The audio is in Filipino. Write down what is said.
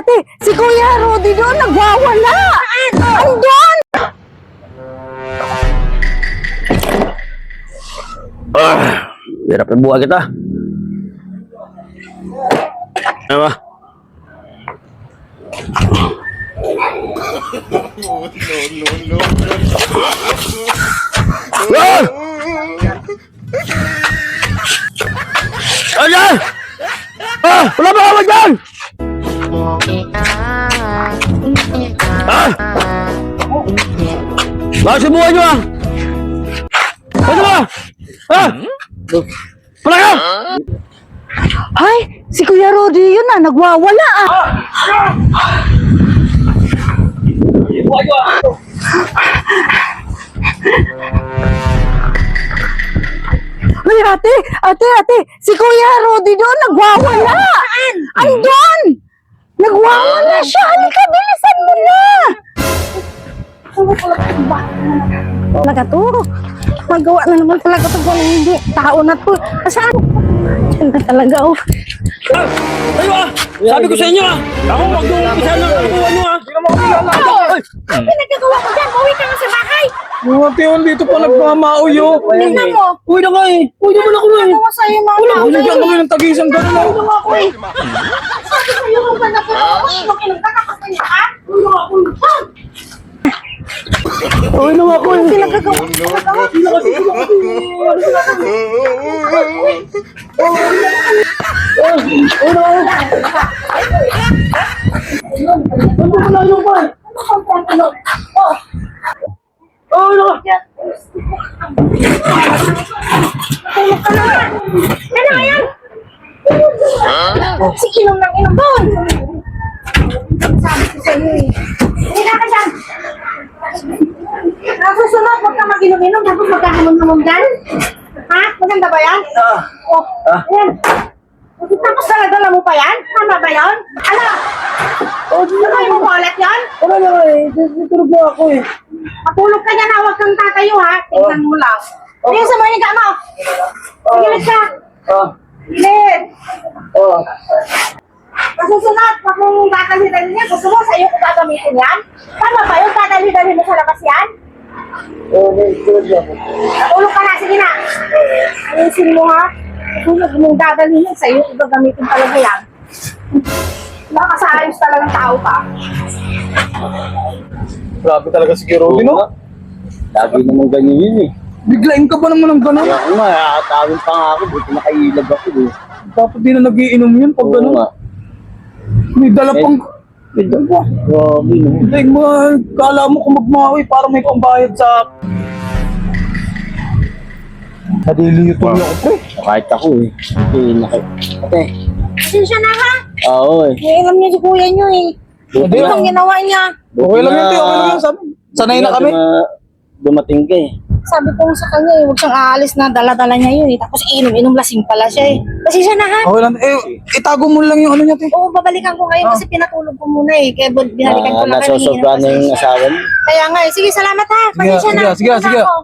ate, si Kuya Rudy doon nagwawala. Andun! Hirap na buhay kita. Ano ba? Ah! Ayan! Ah! Wala ba ka dyan? Ah! Bakit sa buhay nyo ah? Ano ba? Ah! Wala ka! Ay, si Kuya Rudy yun na, nagwawala ah. Ay, ate, si Kuya Rudy doon nagwawala. Andun! Nagwawala siya. Halika, bilisan mo na. Talaga to. Magawa na naman talaga to kung hindi. Tao na to. Saan? Diyan na talaga oh. Ayo ah! Sabi ko sa inyo ah! Ako mag-umpisa ng kalukuhan nyo ah! Ang pinagagawa ko dyan, uwi ka nga sa bahay. Mga tiyon dito pa nagmamauyo. Tingnan mo. Uy na nga eh. Uy naman ako na eh. Ano sa'yo mga Wala, tao? hindi ako ng tagisang gano'n. Ano nga ako eh. Sabi sa'yo kung ba na po ako? Nung inagkakakasaya ka? Uy na nga ako eh. Pinagagawa ko talaga. Ano nga yan? Si inom ng inom doon. Sabi ko sa'yo eh. Hindi ka dyan. Nasusunod, huwag ka mag-inom-inom. Tapos magkahamon-hamon dyan. Ha? Maganda ba yan? Oh, ayan. Tapos dala-dala mo pa yan? Tama ba yan? Ano? Sabay mo wallet yan? Wala na nga eh. Tutulog na ako eh. Matulog ka dyan ha. Huwag kang tatayo ha. Tingnan mo lang. Ayun sa mga higa mo. Gilid ka. Gilid. Masusunod, pag mong dadalhin niya, gusto mo sa'yo kung gagamitin yan? Tama ba yun? Dadalhin mo sa labas yan? Tutulog na ako. Natulog ka na, sige na. Ayusin mo ha. Kung mong dadalhin yan, sa'yo kung gagamitin talaga yan. Baka sa ayos talagang tao ka. Grabe talaga si Rudy no? Lagi naman ganyan yun eh. Biglain ka ba naman ng gano'n? Kaya ako nga, nakatawin pa nga ako. Buti nakailag ako eh. Dapat di na nagiinom yun pag Oo gano'n. nga. May dala pang... May dalawa. Grabe no. Like, kala mo kung magmawi para may pambayad sa... Nadili ito niya ako pre. Kahit ako eh. Okay. Pasensya na ha. Oo eh. Naiinom niya si kuya niyo eh. Buti Ito nga. ang ginawa niya. Okay lang yun, te. Okay lang yun. Sanay na kami. Dumating ka eh. Sabi ko sa kanya eh, huwag siyang aalis na dala-dala niya yun eh. Tapos inom-inom lasing pala siya eh. Pasensya na ha. Okay lang. Itago mo lang yung ano niya, te. Oo, babalikan ko ngayon kasi pinatulog ko muna eh. Kaya binalikan ko lang kayo. Nasosobra na yung asawa niya. Kaya nga eh. Sige, salamat ha. Pasensya na. Sige. Ako.